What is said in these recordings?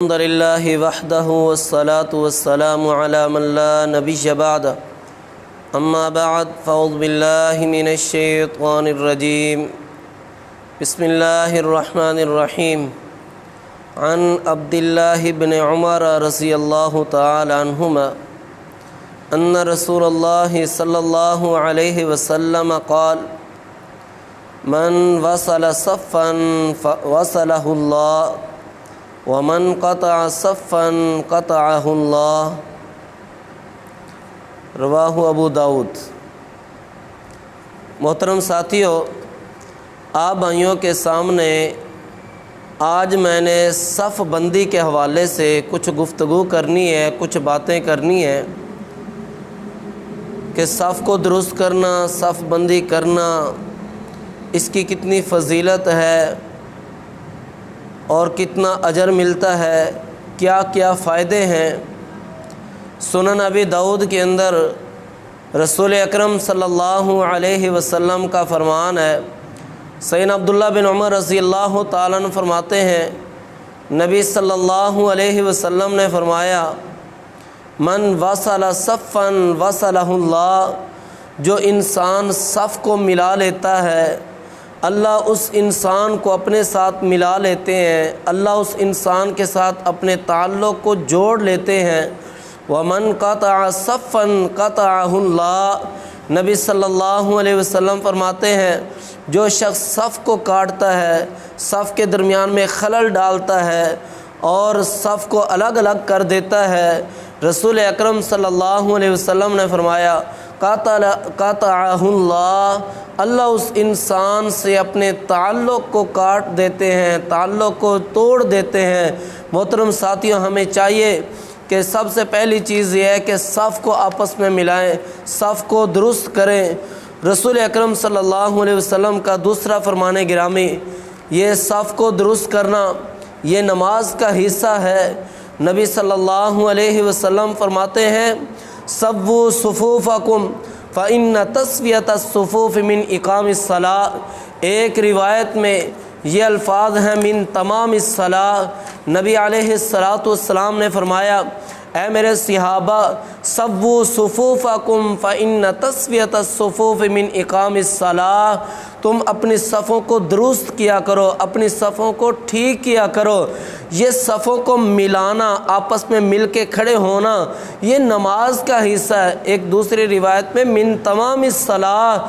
الحمد لله وحده والصلاة والسلام على من لا نبي بعده أما بعد فأعوذ بالله من الشيطان الرجيم بسم الله الرحمن الرحيم عن عبد الله بن عمر رضي الله تعالى عنهما أن رسول الله صلى الله عليه وسلم قال من وصل صفا وصله الله ومن قطع صفا قطعه اللہ، رواہ ابو داؤد۔ محترم ساتھیو، آپ بھائیوں کے سامنے آج میں نے صف بندی کے حوالے سے کچھ گفتگو کرنی ہے، کچھ باتیں کرنی ہے کہ صف کو درست کرنا، صف بندی کرنا، اس کی کتنی فضیلت ہے اور کتنا اجر ملتا ہے، کیا کیا فائدے ہیں۔ سنن ابی داؤد کے اندر رسول اکرم صلی اللہ علیہ وسلم کا فرمان ہے۔ سیدنا عبداللہ بن عمر رضی اللہ تعالیٰ عنہ فرماتے ہیں، نبی صلی اللہ علیہ وسلم نے فرمایا، من وصل صفا وصلہ اللہ، جو انسان صف کو ملا لیتا ہے اللہ اس انسان کو اپنے ساتھ ملا لیتے ہیں، اللہ اس انسان کے ساتھ اپنے تعلق کو جوڑ لیتے ہیں۔ وَمَنْ قَطَعَ صَفًّا قَطَعَهُ اللَّهُ، نبی صلی اللہ علیہ وسلم فرماتے ہیں، جو شخص صف کو کاٹتا ہے، صف کے درمیان میں خلل ڈالتا ہے اور صف کو الگ الگ کر دیتا ہے، رسول اکرم صلی اللہ علیہ وسلم نے فرمایا، قَطَعَهُ اللَّهُ، اللہ اس انسان سے اپنے تعلق کو کاٹ دیتے ہیں، تعلق کو توڑ دیتے ہیں۔ محترم ساتھیوں، ہمیں چاہیے کہ سب سے پہلی چیز یہ ہے کہ صف کو آپس میں ملائیں، صف کو درست کریں۔ رسول اکرم صلی اللہ علیہ وسلم کا دوسرا فرمان گرامی، یہ صف کو درست کرنا یہ نماز کا حصہ ہے۔ نبی صلی اللہ علیہ وسلم فرماتے ہیں، سووا صفوفکم فإن تسویۃ الصفوف من اقام الصلاۃ، ایک روایت میں یہ الفاظ ہیں من تمام الصلاۃ۔ نبی علیہ السلام نے فرمایا، اے میرے صحابہ، سووا صفوفکم فإن تسویۃ الصفوف من اقام الصلاۃ، تم اپنی صفوں کو درست کیا کرو، اپنی صفوں کو ٹھیک کیا کرو۔ یہ صفوں کو ملانا، آپس میں مل کے کھڑے ہونا، یہ نماز کا حصہ ہے۔ ایک دوسری روایت میں من تمام الصلاۃ،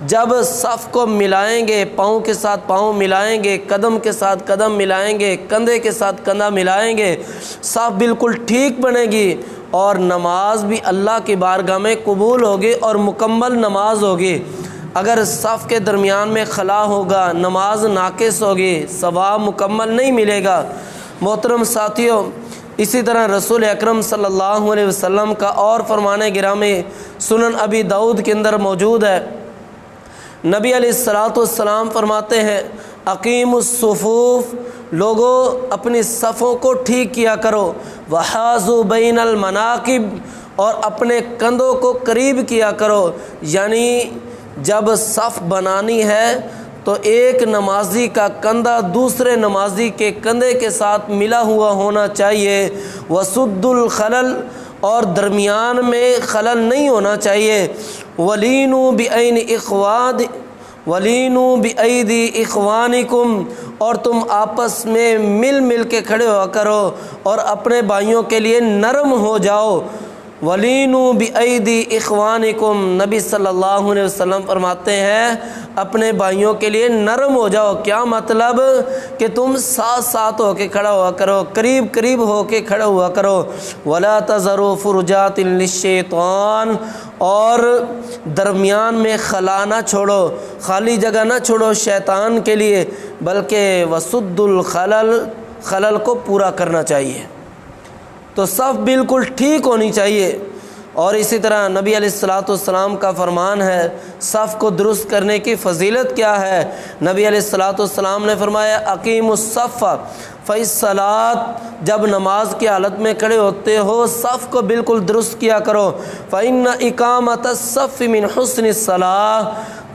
جب صف کو ملائیں گے، پاؤں کے ساتھ پاؤں ملائیں گے، قدم کے ساتھ قدم ملائیں گے، کندھے کے ساتھ کندھا ملائیں گے، صف بالکل ٹھیک بنے گی اور نماز بھی اللہ کی بارگاہ میں قبول ہوگی اور مکمل نماز ہوگی۔ اگر صف کے درمیان میں خلا ہوگا، نماز ناقص ہوگی، ثواب مکمل نہیں ملے گا۔ محترم ساتھیوں، اسی طرح رسول اکرم صلی اللہ علیہ وسلم کا اور فرمان گرامی سنن ابی داؤد کے اندر موجود ہے۔ نبی علیہ السلام فرماتے ہیں، اقیم الصفوف، لوگوں اپنی صفوں کو ٹھیک کیا کرو، وحاذوا بین المناکب، اور اپنے کندھوں کو قریب کیا کرو، یعنی جب صف بنانی ہے تو ایک نمازی کا کندھا دوسرے نمازی کے کندھے کے ساتھ ملا ہوا ہونا چاہیے۔ وسد الخلل، اور درمیان میں خلل نہیں ہونا چاہیے۔ وَلِینُوا بِأَیْدِی اِخْوَانِکُم، اور تم آپس میں مل کے کھڑے ہوا کرو اور اپنے بھائیوں کے لیے نرم ہو جاؤ۔ وَلِینُوا بِأَیْدِی اِخْوَانِکُم، نبی صلی اللہ علیہ وسلم فرماتے ہیں، اپنے بھائیوں کے لیے نرم ہو جاؤ۔ کیا مطلب؟ کہ تم ساتھ ساتھ ہو کے کھڑا ہوا کرو، قریب ہو کے کھڑا ہوا کرو۔ وَلَا تَذَرُوا فُرُجَاتٍ لِلشَّیطَان، اور درمیان میں خلا نہ چھوڑو، خالی جگہ نہ چھوڑو شیطان کے لیے، بلکہ وَسُدُّ الْخَلَلْ، خلل کو پورا کرنا چاہیے۔ تو صف بالکل ٹھیک ہونی چاہیے۔ اور اسی طرح نبی علیہ السلام کا فرمان ہے، صف کو درست کرنے کی فضیلت کیا ہے۔ نبی علیہ السلام نے فرمایا، اقیم الصف فی الصلاۃ، جب نماز کی حالت میں کھڑے ہوتے ہو صف کو بالکل درست کیا کرو۔ فإن اقامۃ الصف من حسن الصلاۃ،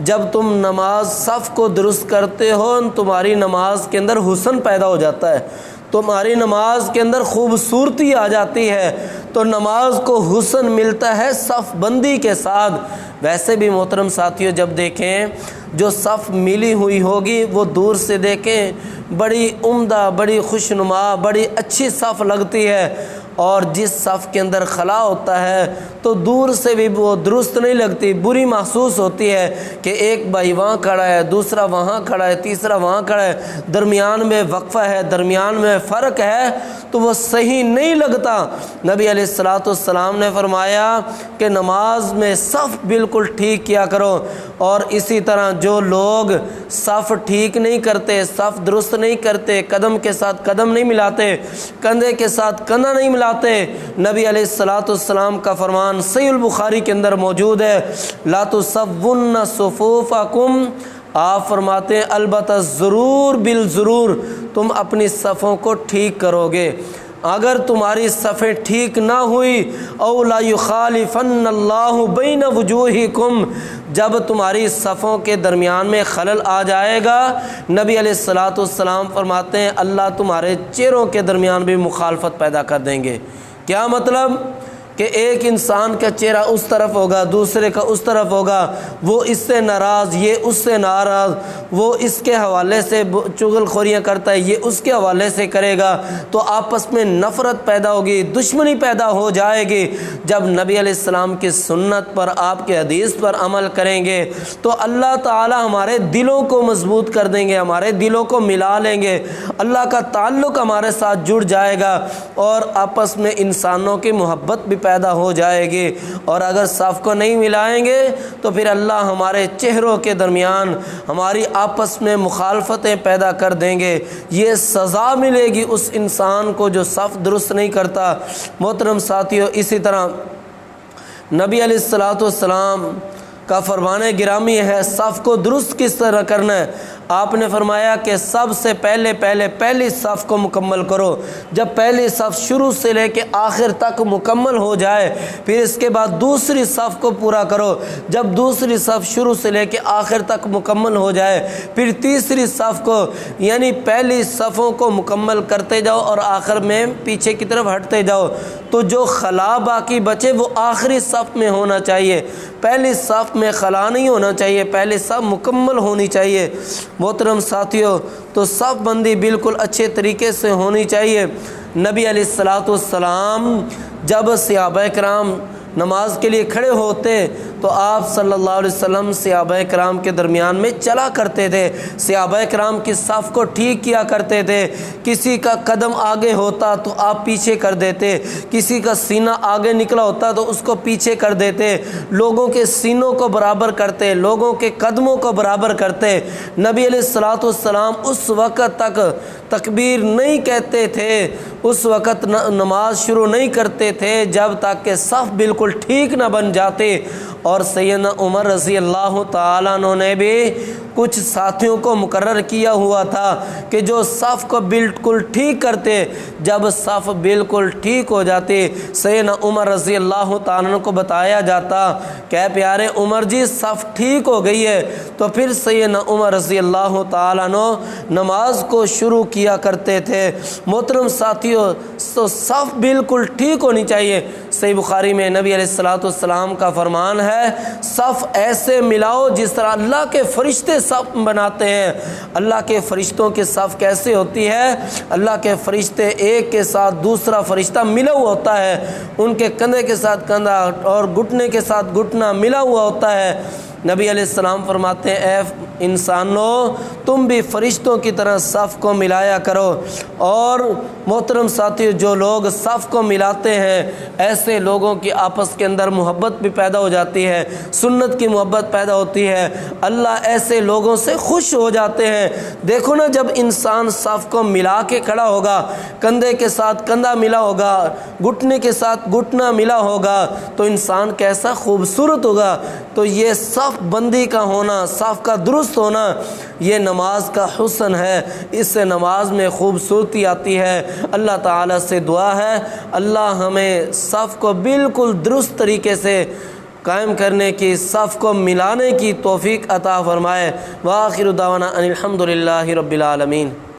جب تم نماز صف کو درست کرتے ہو تمہاری نماز کے اندر حسن پیدا ہو جاتا ہے، تمہاری نماز کے اندر خوبصورتی آ جاتی ہے، تو نماز کو حسن ملتا ہے صف بندی کے ساتھ۔ ویسے بھی محترم ساتھیوں، جب دیکھیں جو صف ملی ہوئی ہوگی وہ دور سے دیکھیں بڑی عمدہ، بڑی خوشنما، بڑی اچھی صف لگتی ہے، اور جس صف کے اندر خلا ہوتا ہے تو دور سے بھی وہ درست نہیں لگتی، بری محسوس ہوتی ہے کہ ایک بھائی وہاں کھڑا ہے، دوسرا وہاں کھڑا ہے، تیسرا وہاں کھڑا ہے، درمیان میں وقفہ ہے، درمیان میں فرق ہے، تو وہ صحیح نہیں لگتا۔ نبی علیہ الصلوۃ والسلام نے فرمایا کہ نماز میں صف بالکل ٹھیک کیا کرو، اور اسی طرح جو لوگ صف ٹھیک نہیں کرتے، صف درست نہیں کرتے، قدم کے ساتھ قدم نہیں ملاتے، کندھے کے ساتھ کندھا نہیں ملاتے، نبی علیہ الصلوۃ والسلام کا فرمان صحیح البخاری کے اندر موجود ہے، لا تصون صفوفکم، آپ فرماتے ہیں البتہ ضرور بالضرور تم اپنی صفوں کو ٹھیک کرو گے۔ اگر تمہاری صفیں ٹھیک نہ ہوئی، او لا یخالفن اللہ بین وجوہکم، جب تمہاری صفوں کے درمیان میں خلل آ جائے گا، نبی علیہ الصلوۃ والسلام فرماتے ہیں اللہ تمہارے چہروں کے درمیان بھی مخالفت پیدا کر دیں گے۔ کیا مطلب؟ کہ ایک انسان کا چہرہ اس طرف ہوگا، دوسرے کا اس طرف ہوگا، وہ اس سے ناراض، یہ اس سے ناراض، وہ اس کے حوالے سے چغل خوریاں کرتا ہے، یہ اس کے حوالے سے کرے گا، تو آپس میں نفرت پیدا ہوگی، دشمنی پیدا ہو جائے گی۔ جب نبی علیہ السلام کی سنت پر، آپ کے حدیث پر عمل کریں گے تو اللہ تعالی ہمارے دلوں کو مضبوط کر دیں گے، ہمارے دلوں کو ملا لیں گے، اللہ کا تعلق ہمارے ساتھ جڑ جائے گا، اور آپس میں انسانوں کی محبت بھی پیدا ہو جائے گی۔ اور اگر صف کو نہیں ملائیں گے تو پھر اللہ ہمارے چہروں کے درمیان ہماری آپس میں مخالفتیں پیدا کر دیں گے، یہ سزا ملے گی اس انسان کو جو صف درست نہیں کرتا۔ محترم ساتھیوں، اسی طرح نبی علیہ الصلوۃ والسلام کا فرمان گرامی ہے صف کو درست کس طرح کرنا ہے۔ آپ نے فرمایا کہ سب سے پہلی صف کو مکمل کرو، جب پہلی صف شروع سے لے کے آخر تک مکمل ہو جائے پھر اس کے بعد دوسری صف کو پورا کرو، جب دوسری صف شروع سے لے کے آخر تک مکمل ہو جائے پھر تیسری صف کو، یعنی پہلی صفوں کو مکمل کرتے جاؤ اور آخر میں پیچھے کی طرف ہٹتے جاؤ، تو جو خلا باقی بچے وہ آخری صف میں ہونا چاہیے، پہلی صف میں خلا نہیں ہونا چاہیے، پہلی صف مکمل ہونی چاہیے۔ محترم ساتھیوں، تو صف بندی بالکل اچھے طریقے سے ہونی چاہیے۔ نبی علیہ الصلوۃ والسلام جب صحابہ کرام نماز کے لیے کھڑے ہوتے تو آپ صلی اللہ علیہ وسلم صحابہ کرام کے درمیان میں چلا کرتے تھے، صحابہ کرام کی صف کو ٹھیک کیا کرتے تھے، کسی کا قدم آگے ہوتا تو آپ پیچھے کر دیتے، کسی کا سینہ آگے نکلا ہوتا تو اس کو پیچھے کر دیتے، لوگوں کے سینوں کو برابر کرتے، لوگوں کے قدموں کو برابر کرتے۔ نبی علیہ الصلوۃ والسلام اس وقت تک تکبیر نہیں کہتے تھے، اس وقت نماز شروع نہیں کرتے تھے جب تک کہ صف بالکل ٹھیک نہ بن جاتے۔ اور سیدنا عمر رضی اللہ تعالیٰ عنہ نے بھی کچھ ساتھیوں کو مقرر کیا ہوا تھا کہ جو صف کو بالکل ٹھیک کرتے، جب صف بالکل ٹھیک ہو جاتی سیدنا عمر رضی اللہ تعالیٰ عنہ کو بتایا جاتا کہ پیارے عمر جی صف ٹھیک ہو گئی ہے، تو پھر سیدنا عمر رضی اللہ تعالیٰ عنہ نماز کو شروع کیا کرتے تھے۔ محترم ساتھیوں، تو صف بالکل ٹھیک ہونی چاہیے۔ صحیح بخاری میں نبی علیہ الصلوۃ والسلام کا فرمان ہے صف ایسے ملاؤ جس طرح اللہ کے فرشتے صف بناتے ہیں۔ اللہ کے فرشتوں کی صف کیسے ہوتی ہے؟ اللہ کے فرشتے ایک کے ساتھ دوسرا فرشتہ ملا ہوا ہوتا ہے، ان کے کندھے کے ساتھ کندھا اور گھٹنے کے ساتھ گھٹنا ملا ہوا ہوتا ہے۔ نبی علیہ السلام فرماتے ہیں اے انسانوں تم بھی فرشتوں کی طرح صف کو ملایا کرو۔ اور محترم ساتھیو، جو لوگ صف کو ملاتے ہیں ایسے لوگوں کی آپس کے اندر محبت بھی پیدا ہو جاتی ہے، سنت کی محبت پیدا ہوتی ہے، اللہ ایسے لوگوں سے خوش ہو جاتے ہیں۔ دیکھو نا، جب انسان صف کو ملا کے کھڑا ہوگا، کندھے کے ساتھ کندھا ملا ہوگا، گھٹنے کے ساتھ گھٹنا ملا ہوگا، تو انسان کیسا خوبصورت ہوگا۔ تو یہ صف بندی کا ہونا، صف کا درست ہونا، یہ نماز کا حسن ہے، اس سے نماز میں خوبصورتی آتی ہے۔ اللہ تعالیٰ سے دعا ہے اللہ ہمیں صف کو بالکل درست طریقے سے قائم کرنے کی، صف کو ملانے کی توفیق عطا فرمائے۔ وآخر دعوانا ان الحمد للہ رب العالمین۔